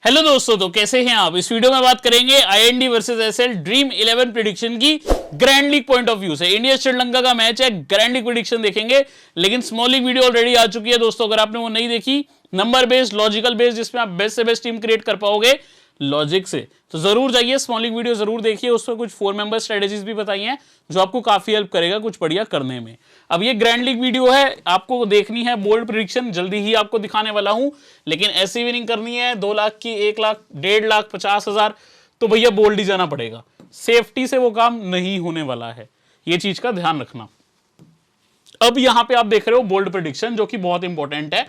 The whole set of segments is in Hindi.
हेलो दोस्तों, तो कैसे हैं आप। इस वीडियो में बात करेंगे IND versus SL dream 11 prediction की grand league point of view से। इंडिया श्रीलंका का मैच है, ग्रैंड लीग प्रेडिक्शन देखेंगे, लेकिन स्मॉल लीग वीडियो ऑलरेडी आ चुकी है दोस्तों। अगर आपने वो नहीं देखी, नंबर बेस्ड लॉजिकल बेस्ड, जिसमें आप बेस्ट से बेस्ट टीम क्रिएट कर पाओगे लॉजिक से, तो जरूर जाइए, स्मॉल लीग वीडियो जरूर देखिए। उसमें कुछ 4 मेंबर स्ट्रेटेजीज भी बताई हैं जो आपको काफी हेल्प करेगा कुछ बढ़िया करने में। अब ये ग्रैंड लीग वीडियो है, आपको देखनी है बोल्ड प्रेडिक्शन, जल्दी ही आपको दिखाने वाला हूं। लेकिन ऐसी विनिंग करनी है 2 लाख की, 1 लाख, 1.5 लाख, 50,000, तो भैया बोल्ड ही जाना पड़ेगा। सेफ्टी से वो काम नहीं होने वाला है, ये चीज का ध्यान रखना। अब यहां पे आप देख रहे हो बोल्ड प्रेडिक्शन, जो कि बहुत इंपॉर्टेंट है।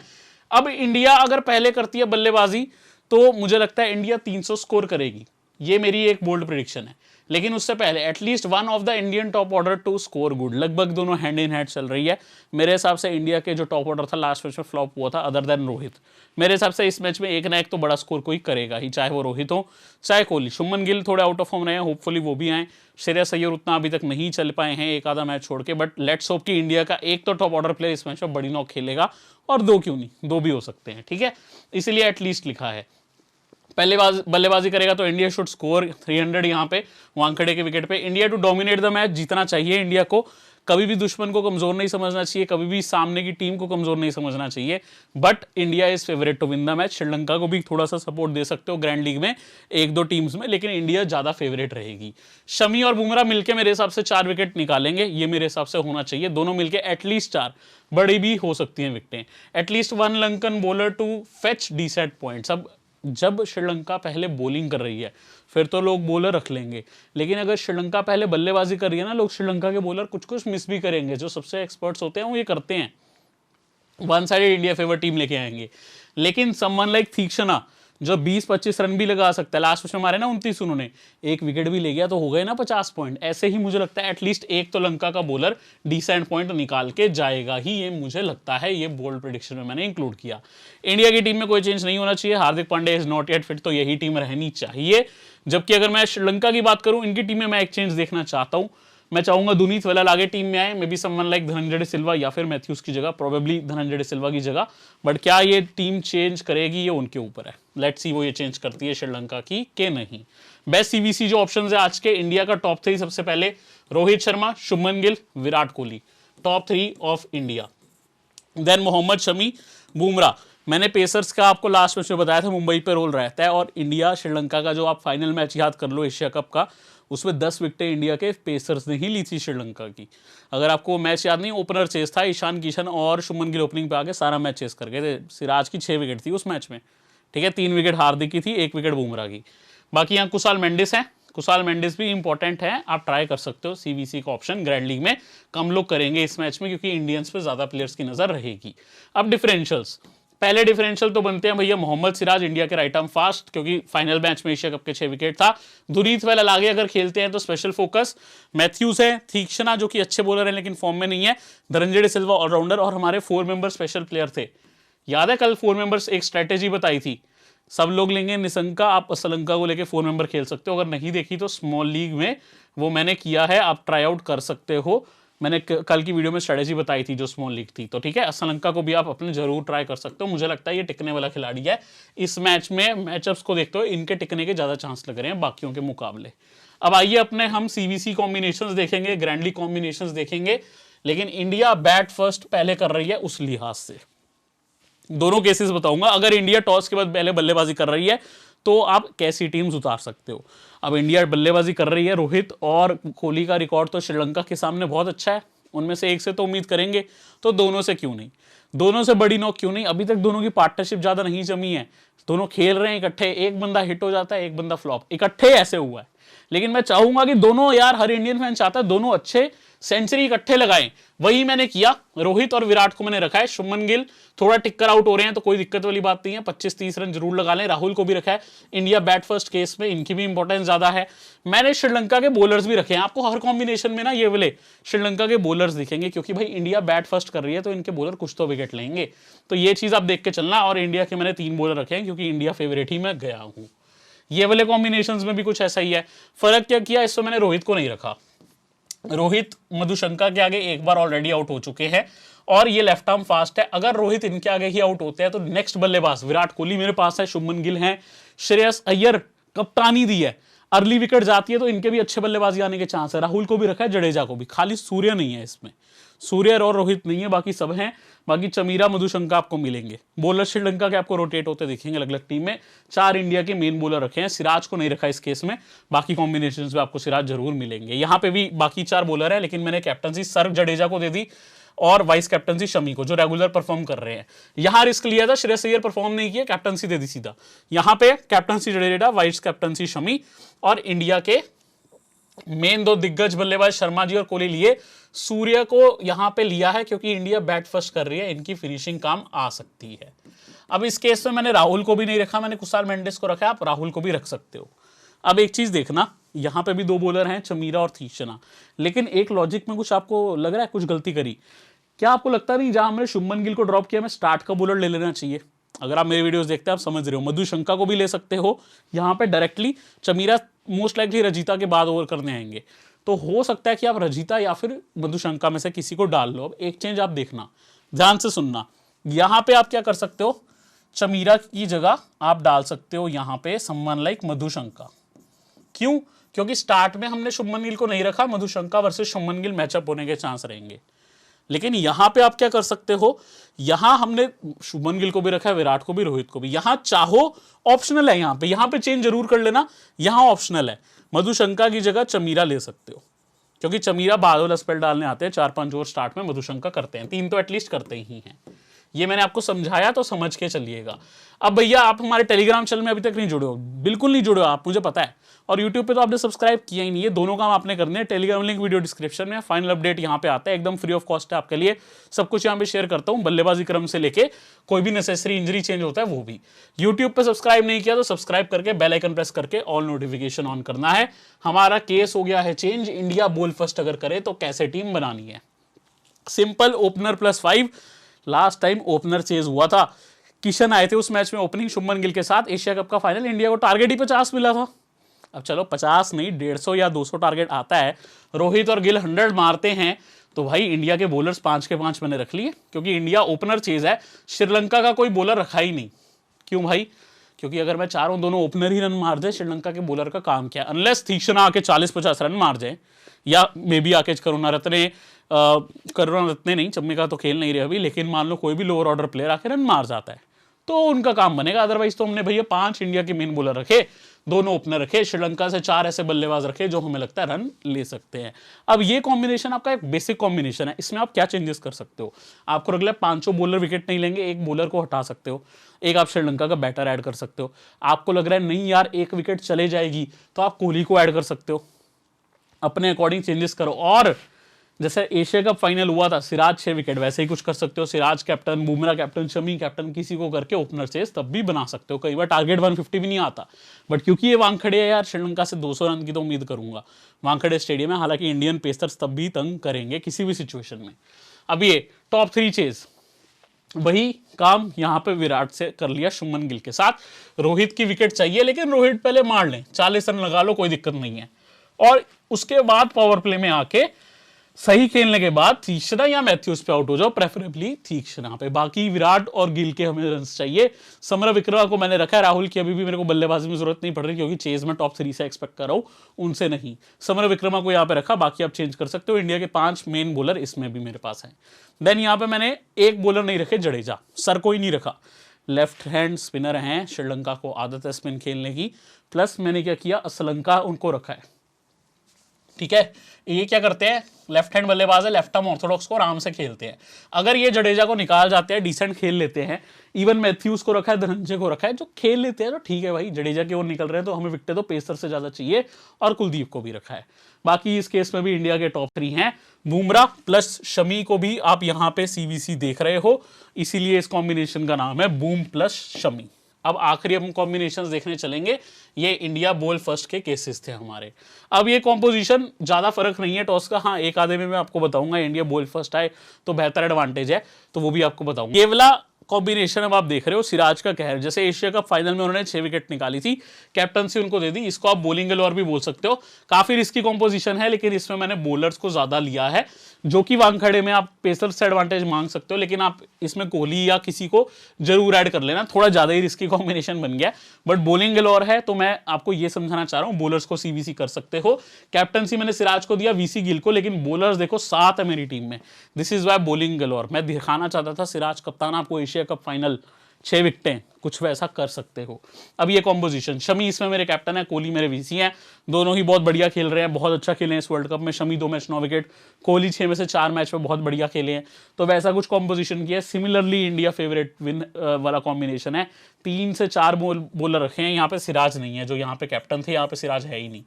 अब इंडिया अगर पहले करती है बल्लेबाजी, तो मुझे लगता है इंडिया 300 स्कोर करेगी, ये मेरी एक बोल्ड प्रेडिक्शन है। लेकिन उससे पहले at least one of the Indian top order to score good, लगभग दोनों हैंड इन हैंड चल रही है। मेरे हिसाब से इंडिया के जो टॉप ऑर्डर था लास्ट मैच में फ्लॉप हुआ था, अदर देन रोहित। मेरे हिसाब से इस मैच में एक ना एक तो बड़ा स्कोर कोई करेगा ही, चाहे वो रोहित हो चाहे कोहली। शुभमन गिल थोड़े आउट ऑफ फॉर्म रहे हैं, होपफुली वो भी आए। श्रेयस अय्यर उतना अभी तक नहीं चल पाए हैं, एक आधा मैच छोड़ के, बट लेट्स होप कि इंडिया का एक तो टॉप ऑर्डर प्लेयर इस मैच में बड़ी नॉक खेलेगा, और 2 क्यों नहीं, 2 भी हो सकते हैं, ठीक है। इसीलिए एटलीस्ट लिखा है। पहले बल्लेबाजी करेगा तो इंडिया शुड स्कोर 300 यहां पे वानखेड़े के विकेट पे। India to dominate the match, जीतना चाहिए इंडिया को। कभी भी दुश्मन को कमजोर नहीं समझना चाहिए, कभी भी सामने की टीम को कमजोर नहीं समझना चाहिए। But India is favourite to win the match. Sri Lanka को भी थोड़ा सा सपोर्ट दे सकते हो ग्रैंड लीग में, 1-2 टीम्स में, लेकिन इंडिया ज्यादा फेवरेट रहेगी। शमी और बुमराह मिलकर मेरे हिसाब से 4 विकेट निकालेंगे, ये मेरे हिसाब से होना चाहिए। दोनों मिलकर एटलीस्ट 4, बड़ी भी हो सकती हैं विकेटें। At least 1 Lankan bowler to fetch decent points. अब जब श्रीलंका पहले बॉलिंग कर रही है फिर तो लोग बॉलर रख लेंगे, लेकिन अगर श्रीलंका पहले बल्लेबाजी कर रही है ना, लोग श्रीलंका के बॉलर कुछ कुछ मिस भी करेंगे। जो सबसे एक्सपर्ट्स होते हैं वो ये करते हैं, one sided India favour team लेके आएंगे। लेकिन समवन लाइक तीक्ष्णा जो 20-25 रन भी लगा सकता है, लास्ट मैच में मारे ना 29, उन्होंने 1 विकेट भी ले गया, तो हो गए ना 50 पॉइंट। ऐसे ही मुझे लगता है एटलीस्ट एक तो लंका का बॉलर डिसेंट पॉइंट निकाल के जाएगा ही, ये मुझे लगता है। ये बोल्ड प्रेडिक्शन में मैंने इंक्लूड किया। इंडिया की टीम में कोई चेंज नहीं होना चाहिए। Hardik Pandya is not yet fit, तो यही टीम रहनी चाहिए। जबकि अगर मैं श्रीलंका की बात करूं, इनकी टीम में मैं एक चेंज देखना चाहता हूं। मैं चाहूंगा दुनीत वेलाल आगे टीम में आए, may be someone like Dhananjaya Silva या फिर मैथ्यूज की जगह, प्रोबेबली धनंजय सिल्वा की जगह। बट क्या ये टीम चेंज करेगी, ये उनके ऊपर है। लेट्स सी वो ये चेंज करती है श्रीलंका की के नहीं। बेस्ट सीवीसी जो ऑप्शंस है आज के इंडिया का, टॉप 3 सबसे पहले Rohit Sharma, Shubman Gill, Virat Kohli, top 3 of India. Then Mohammed Shami, Bumrah. मैंने पेसर्स का आपको लास्ट मैच में बताया था, मुंबई पे रोल रहता है। और इंडिया श्रीलंका का जो आप फाइनल मैच याद कर लो एशिया कप का, उसमें 10 विकेटें इंडिया के पेसर्स ने ही ली थी श्रीलंका की। अगर आपको मैच याद नहीं, ओपनर चेस था, ईशान किशन और शुभमन गिल ओपनिंग पे आके सारा मैच चेस कर गए थे। सिराज की 6 विकेट थी उस मैच में, ठीक है। 3 विकेट हार्दिक की थी, 1 विकेट बुमराह की। बाकी यहाँ कुशाल मेंडिस है, कुशाल मेंडिस भी इंपॉर्टेंट है, आप ट्राई कर सकते हो सीवीसी का ऑप्शन। ग्रैंड लीग में कम लोग करेंगे इस मैच में, क्योंकि इंडियंस पे ज्यादा प्लेयर्स की नजर रहेगी। अब डिफरेंशियल्स, पहले डिफरेंशियल तो बनते हैं भैया मोहम्मद सिराज, इंडिया के राइट आर्म फास्ट, क्योंकि फाइनल मैच में एशिया कप के 6 विकेट था। दुनीत वेलाल आगे अगर खेलते हैं तो स्पेशल फोकस। मैथ्यूज है, तीक्ष्णा जो कि अच्छे बॉलर हैं लेकिन फॉर्म में नहीं है, धनंजय सिल्वा ऑलराउंडर, और हमारे 4 मेंबर स्पेशल प्लेयर थे। याद है कल 4 मेंबर्स एक स्ट्रेटेजी बताई थी, सब लोग लेंगे निशंका, आप श्रीलंका को लेके 4 मेंबर खेल सकते हो। अगर नहीं देखी तो स्मॉल लीग में वो मैंने किया है, आप ट्राई आउट कर सकते हो। मैंने कल की वीडियो में स्ट्रेटेजी बताई थी जो स्मॉल लीग थी, तो ठीक है। श्रीलंका को भी आप अपने जरूर ट्राई कर सकते हो। मुझे लगता है ये टिकने वाला खिलाड़ी है। इस मैच में मैचअप्स को देखते हो, इनके टिकने के ज्यादा चांस लग रहे हैं बाकियों के मुकाबले। अब आइए अपने हम सीवीसी कॉम्बिनेशंस देखेंगे, ग्रैंड लीग कॉम्बिनेशंस देखेंगे। लेकिन इंडिया बैट फर्स्ट पहले कर रही है, उस लिहाज से दोनों केसेस बताऊंगा। अगर इंडिया टॉस के बाद पहले बल्लेबाजी कर रही है तो आप कैसी टीम्स उतार सकते हो। अब इंडिया बल्लेबाजी कर रही है, रोहित और कोहली का रिकॉर्ड तो श्रीलंका के सामने बहुत अच्छा है, उनमें से एक से तो उम्मीद करेंगे, तो दोनों से क्यों नहीं, दोनों से बड़ी नॉक क्यों नहीं। अभी तक दोनों की पार्टनरशिप ज्यादा नहीं जमी है, दोनों खेल रहे हैं इकट्ठे, एक बंदा हिट हो जाता है, एक बंदा फ्लॉप, इकट्ठे ऐसे हुआ है। लेकिन मैं चाहूंगा कि दोनों, यार हर इंडियन फैन चाहता है दोनों अच्छे सेंचुरी इकट्ठे लगाएं, वही मैंने किया। रोहित और विराट को मैंने रखा है। शुभमन गिल थोड़ा टिक्कर आउट हो रहे हैं तो कोई दिक्कत वाली बात नहीं है, 25-30 रन जरूर लगा लें। राहुल को भी रखा है। इंडिया बैट फर्स्ट केस में इनकी भी इंपॉर्टेंस ज्यादा है। मैंने श्रीलंका के बॉलर्स भी रखे हैं। आपको हर कॉम्बिनेशन में ना ये वाले श्रीलंका के बॉलर्स दिखेंगे, क्योंकि भाई इंडिया बैट फर्स्ट कर रही है तो इनके बॉलर कुछ तो विकेट लेंगे, तो ये चीज आप देख के चलना। और इंडिया के मैंने 3 बॉलर रखे हैं, क्योंकि इंडिया फेवरेट ही मैं गया हूं। ये वाले कॉम्बिनेशंस में भी कुछ ऐसा ही है। फर्क क्या किया, इसमें मैंने रोहित को नहीं रखा। रोहित मधुशंका के आगे एक बार ऑलरेडी आउट हो चुके हैं, और ये लेफ्ट आर्म फास्ट है। अगर रोहित इनके आगे ही आउट होते हैं तो नेक्स्ट बल्लेबाज विराट कोहली मेरे पास है, शुभमन गिल हैं, श्रेयस अय्यर कप्तानी दी है, अर्ली विकेट जाती है तो इनके भी अच्छे बल्लेबाजी आने के चांस है। राहुल को भी रखा है, जडेजा को भी, खाली सूर्य नहीं है इसमें, सूर्य और रोहित नहीं है, बाकी सब हैं। बाकी चमीरा मधुशंका आपको मिलेंगे। बॉलर श्रीलंका के आपको रोटेट होते दिखेंगे अलग अलग टीम में। 4 इंडिया के मेन बॉलर रखे हैं, सिराज को नहीं रखा इस केस में, बाकी कॉम्बिनेशंस में आपको सिराज जरूर मिलेंगे। यहां पे भी बाकी 4 बॉलर है, लेकिन मैंने कैप्टनसी सर जडेजा को दे दी और वाइस कैप्टनसी शमी को, जो रेगुलर परफॉर्म कर रहे हैं। यहां रिस्क लिया था, श्रेयस अय्यर परफॉर्म नहीं किया, कैप्टनसी दे दी सीधा। यहां पे captaincy Jadeja, vice captaincy Shami, और इंडिया के मेन 2 दिग्गज बल्लेबाज शर्मा जी और कोहली लिए। सूर्य को यहां पे लिया है क्योंकि इंडिया बैट फर्स्ट कर रही है, इनकी फिनिशिंग काम आ सकती है। अब इस केस में मैंने राहुल को भी नहीं रखा, मैंने कुशाल मेंडिस को रखा, आप राहुल को भी रख सकते हो। अब एक चीज देखना, यहां पे भी 2 बॉलर हैं, चमीरा और तीक्ष्णा, लेकिन एक लॉजिक में कुछ आपको लग रहा है कुछ गलती करी। क्या आपको लगता नहीं जहां हमने शुभमन गिल को ड्रॉप किया, हमें स्टार्ट का बॉलर ले लेना चाहिए? अगर आप मेरे वीडियोस देखते हैं आप समझ रहे हो। मधुशंका को भी ले सकते हो यहां पे directly, Chameera most likely Rajitha के बाद ओवर करने आएंगे, तो हो सकता है कि आप रजिता या फिर मधुशंका में से किसी को डाल लो। अब एक चेंज आप देखना, ध्यान से सुनना, यहां पे आप क्या कर सकते हो, चमीरा की जगह आप डाल सकते हो यहां पे समवन लाइक मधुशंका। क्यों? क्योंकि स्टार्ट में हमने शुभमन गिल को नहीं रखा, मधुशंका वर्सेस शुभमन गिल मैचअप होने के चांस रहेंगे। लेकिन यहां पे आप क्या कर सकते हो, यहां हमने शुभमन गिल को भी रखा है, विराट को भी, रोहित को भी। यहां चाहो ऑप्शनल है, यहां पे चेंज जरूर कर लेना, यहां ऑप्शनल है। मधुशंका की जगह चमीरा ले सकते हो, क्योंकि चमीरा बादल स्पेल डालने आते हैं, 4-5 ओवर स्टार्ट में मधुशंका करते हैं, 3 तो एटलीस्ट करते ही हैं। ये मैंने आपको समझाया तो समझ के चलिएगा। अब भैया आप हमारे टेलीग्राम चैनल में अभी तक नहीं जुड़े हो, बिल्कुल नहीं जुड़े हो आप, मुझे पता है, और यूट्यूब पे तो आपने सब्सक्राइब किया ही नहीं है। दोनों काम आपने करने हैं। टेलीग्राम लिंक वीडियो डिस्क्रिप्शन में, फाइनल अपडेट यहाँ पे आता है, एकदम फ्री ऑफ कॉस्ट है आपके लिए। सब कुछ यहाँ पे शेयर करता हूँ, बल्लेबाजी क्रम से लेके कोई भी नेसेसरी इंजरी चेंज होता है वो भी। यूट्यूब पे सब्सक्राइब नहीं किया तो सब्सक्राइब करके बेल आइकन प्रेस करके ऑल नोटिफिकेशन ऑन करना है। हमारा केस हो गया है चेंज, इंडिया बॉल फर्स्ट अगर करे तो कैसे टीम बनानी है। Simple, opener +5। Last time opener chase हुआ था, किशन आए थे उस मैच में ओपनिंग शुभमन गिल के साथ, एशिया कप का फाइनल। इंडिया को टारगेट ही 50 मिला था। अब चलो 50 नहीं 150 या 200 टारगेट आता है, रोहित और गिल 100 मारते हैं तो भाई इंडिया के बॉलर्स 5 के 5 मैंने रख लिए, क्योंकि इंडिया ओपनर चेज है। श्रीलंका का कोई बॉलर रखा ही नहीं। क्यों भाई? क्योंकि अगर मैं चारों दोनों ओपनर ही रन मार जाए, श्रीलंका के बॉलर का काम क्या? अनलेस तीक्ष्णा आके 40-50 रन मार जाए, या मे बी आके करुणारत्ने नहीं, चम्मिका तो खेल नहीं रहे अभी, लेकिन मान लो कोई भी लोअर ऑर्डर प्लेयर आके रन मार जाता है तो उनका काम बनेगा। अदरवाइज तो हमने भैया 5 इंडिया के मेन बॉलर रखे, 2 ओपनर रखे, श्रीलंका से 4 ऐसे बल्लेबाज रखे जो हमें लगता है रन ले सकते हैं। अब ये कॉम्बिनेशन आपका एक बेसिक कॉम्बिनेशन है, इसमें आप क्या चेंजेस कर सकते हो? आपको अगले 5 बॉलर विकेट नहीं लेंगे, एक बॉलर को हटा सकते हो, एक आप श्रीलंका का बैटर ऐड कर सकते हो। आपको लग रहा है नहीं यार 1 विकेट चले जाएगी, तो आप कोहली को ऐड कर सकते हो, अपने अकॉर्डिंग चेंजेस करो। और जैसे एशिया कप फाइनल हुआ था, सिराज 6 विकेट, वैसे ही कुछ कर सकते हो। Siraj captain, Bumrah captain, Shami captain, किसी को करके ओपनर चेज तब भी बना सकते हो। कई बार टारगेट 150 भी नहीं आता, बट क्योंकि ये वानखेड़े है यार, श्रीलंका से 200 रन की तो उम्मीद करूंगा। वानखेड़े स्टेडियम है, हालांकि इंडियन पेसर्स तब भी तंग करेंगे किसी भी सिचुएशन में। अब ये टॉप 3 चेज, वही काम यहाँ पे विराट से कर लिया शुभमन गिल के साथ। रोहित की विकेट चाहिए, लेकिन रोहित पहले मार लें, 40 रन लगा लो, कोई दिक्कत नहीं है। और उसके बाद पावर प्ले में आके सही खेलने के बाद तीक्ष्णा या मैथ्यूज पे आउट हो जाओ, प्रेफरेबली तीक्ष्णा पे। बाकी विराट और गिल के हमें रन चाहिए। समर विक्रमा को मैंने रखा है, राहुल की अभी भी मेरे को बल्लेबाजी में जरूरत नहीं पड़ रही, क्योंकि चेज में टॉप 3 से एक्सपेक्ट कर रहा हूं, उनसे नहीं। समर विक्रमा को यहाँ पे रखा, बाकी आप चेंज कर सकते हो। इंडिया के 5 मेन बॉलर इसमें भी मेरे पास हैं। देन यहाँ पे मैंने एक बॉलर नहीं रखे, जडेजा, सर कोई नहीं रखा। लेफ्ट हैंड स्पिनर हैं, श्रीलंका को आदत है स्पिन खेलने की, प्लस मैंने क्या किया, श्रीलंका उनको रखा है, ठीक है। ये क्या करते हैं, लेफ्ट हैंड बल्लेबाज है, लेफ्ट आर्म ऑर्थोडॉक्स को आराम से खेलते हैं। अगर ये जडेजा को निकाल जाते हैं, डिसेंट खेल लेते हैं, इवन मैथ्यूज को रखा है, धनंजय को रखा है, जो खेल लेते हैं तो ठीक है भाई। जडेजा की ओर निकल रहे हैं तो हमें विकेट तो पेसर से ज्यादा चाहिए, और कुलदीप को भी रखा है। बाकी इस केस में भी इंडिया के टॉप 3 हैं। बुमराह प्लस शमी को भी आप यहाँ पे सीवीसी देख रहे हो, इसीलिए इस कॉम्बिनेशन का नाम है बूम प्लस शमी। अब आखिरी हम कॉम्बिनेशंस देखने चलेंगे। ये इंडिया बॉल फर्स्ट के केसेस थे हमारे। अब ये कॉम्पोजिशन ज्यादा फर्क नहीं है टॉस का, हाँ एक आधे में मैं आपको बताऊंगा इंडिया बॉल फर्स्ट आए तो बेहतर एडवांटेज है, तो वो भी आपको बताऊंगा। केवला कॉम्बिनेशन अब आप देख रहे हो सिराज का कहर, जैसे एशिया कप फाइनल में उन्होंने 6 विकेट निकाली थी, कैप्टनसी उनको दे दी, इसको आप बॉलिंग गलोर भी बोल सकते हो। काफी रिस्की कॉम्पोजिशन है, लेकिन इसमें मैंने बॉलर्स को ज्यादा लिया है, जो कि वानखेड़े में आप पेसर से एडवांटेज मांग सकते हो, लेकिन आप इसमें कोहली या किसी को जरूर ऐड कर लेना, थोड़ा ज्यादा ही रिस्की कॉम्बिनेशन बन गया। बट बॉलिंग गलोर है, तो मैं आपको ये समझाना चाह रहा हूं, बॉलर्स को सीबीसी कर सकते हो। कैप्टनसी मैंने सिराज को दिया, वीसी गिल को, लेकिन बॉलर्स देखो 7 है मेरी टीम में, दिस इज वाई बॉलिंग गलोर। मैं दिखाना चाहता था सिराज कप्तान आपको एशिया कप फाइनल 6 विकेटें, कुछ वैसा कर सकते हो। अब ये कॉम्पोजिशन, शमी इसमें मेरे कैप्टन है, कोहली मेरे वीसी हैं, दोनों ही बहुत बढ़िया खेल रहे हैं, बहुत अच्छा खेले हैं इस वर्ल्ड कप में। शमी 2 मैच 9 विकेट, कोहली 6 में से 4 मैच में बहुत बढ़िया खेले हैं, तो वैसा कुछ कॉम्पोजिशन किया है। सिमिलरली इंडिया फेवरेट विन वाला कॉम्बिनेशन है, 3 से 4 बॉलर रखे हैं, यहाँ पे सिराज नहीं है, जो यहाँ पे कैप्टन थे यहाँ पे सिराज है ही नहीं,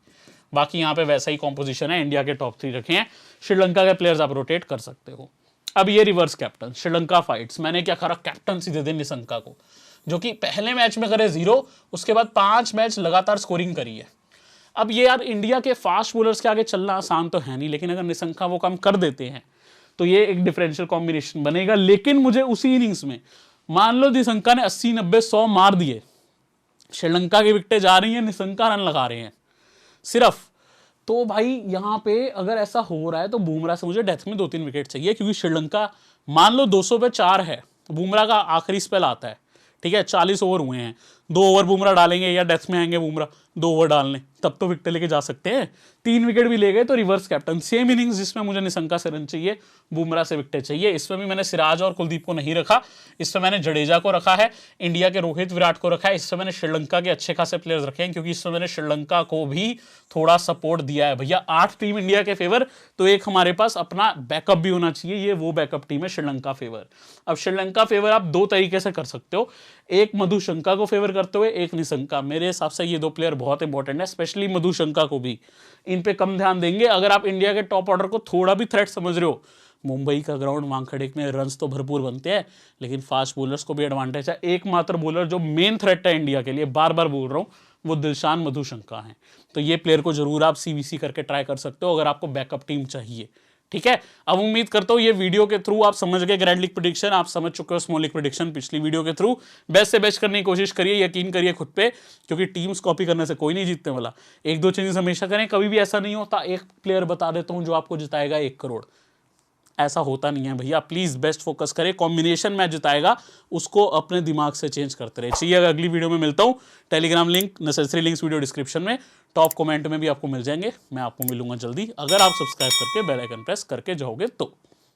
बाकी यहाँ पे वैसा ही कॉम्पोजिशन है, इंडिया के टॉप 3 रखे हैं। श्रीलंका के प्लेयर्स आप रोटेट कर सकते हो। अब ये रिवर्स कैप्टन श्रीलंका फाइट्स, मैंने क्या करा, कैप्टनसी दे दी निशंका को, जो कि पहले मैच में करे 0, उसके बाद 5 मैच लगातार स्कोरिंग करी है। अब ये यार इंडिया के फास्ट बॉलर्स के आगे चलना आसान तो है नहीं, लेकिन अगर निशंका वो काम कर देते हैं तो ये एक डिफरेंशियल कॉम्बिनेशन बनेगा। लेकिन मुझे उसी इनिंग्स में मान लो निशंका ने 80 90 100 मार दिए, श्रीलंका की विकेटें जा रही हैं, निशंका रन लगा रहे हैं सिर्फ, तो भाई यहां पे अगर ऐसा हो रहा है तो बुमराह से मुझे डेथ में 2-3 विकेट चाहिए, क्योंकि श्रीलंका मान लो 200 पे 4 है, बुमराह का आखिरी स्पेल आता है, ठीक है, 40 ओवर हुए हैं, 2 ओवर बुमराह डालेंगे या डेथ में आएंगे बुमराह 2 ओवर डालने, तब तो विकेट लेके जा सकते हैं। 3 विकेट भी ले गए तो रिवर्स कैप्टन, सेम इनिंग्स जिसमें मुझे निशंका से रन चाहिए, बुमराह से विकेट चाहिए। इसमें भी मैंने सिराज और कुलदीप को नहीं रखा, इसमें मैंने जडेजा को रखा है, इंडिया के रोहित विराट को रखा है, इसमें मैंने श्रीलंका के अच्छे खासे प्लेयर्स रखे हैं, क्योंकि इसमें मैंने श्रीलंका को भी थोड़ा सपोर्ट दिया है। भैया 8 टीम इंडिया के फेवर, तो एक हमारे पास अपना बैकअप भी होना चाहिए, ये वो बैकअप टीम है श्रीलंका फेवर। अब श्रीलंका फेवर आप 2 तरीके से कर सकते हो, एक मधुशंका को फेवर करते हुए, एक निशंका। मेरे हिसाब से ये 2 प्लेयर बहुत इंपॉर्टेंट है, स्पेशली मधुशंका को भी, इन पे कम ध्यान देंगे। अगर आप इंडिया के टॉप ऑर्डर को थोड़ा भी थ्रेट समझ रहे हो, मुंबई का ग्राउंड वानखेड़े में रन्स तो भरपूर बनते हैं, लेकिन फास्ट बॉलर्स को भी एडवांटेज है। एकमात्र बॉलर जो मेन थ्रेट है इंडिया के लिए, बार बार बोल रहा हूं, वो दिलशान मधुशंका है, तो ये प्लेयर को जरूर आप सीबीसी करके ट्राई कर सकते हो अगर आपको बैकअप टीम चाहिए, ठीक है। अब उम्मीद करता हूं ये वीडियो के थ्रू आप समझ गए ग्रैंड लीग प्रेडिक्शन, आप समझ चुके हो स्मॉल लीग प्रेडिक्शन पिछली वीडियो के थ्रू। बेस्ट से बेस्ट करने की कोशिश करिए, यकीन करिए खुद पे, क्योंकि टीम्स कॉपी करने से कोई नहीं जीतने वाला। 1-2 चेंजेस हमेशा करें, कभी भी ऐसा नहीं होता एक प्लेयर बता देता हूं जो आपको जिताएगा 1 करोड़, ऐसा होता नहीं है भैया। प्लीज बेस्ट फोकस करें, कॉम्बिनेशन मैच जिताएगा उसको अपने दिमाग से चेंज करते रहे। चलिए अगली वीडियो में मिलता हूं, Telegram link, necessary links video description में, टॉप कमेंट में भी आपको मिल जाएंगे। मैं आपको मिलूंगा जल्दी, अगर आप सब्सक्राइब करके बेल आइकन प्रेस करके जाओगे तो।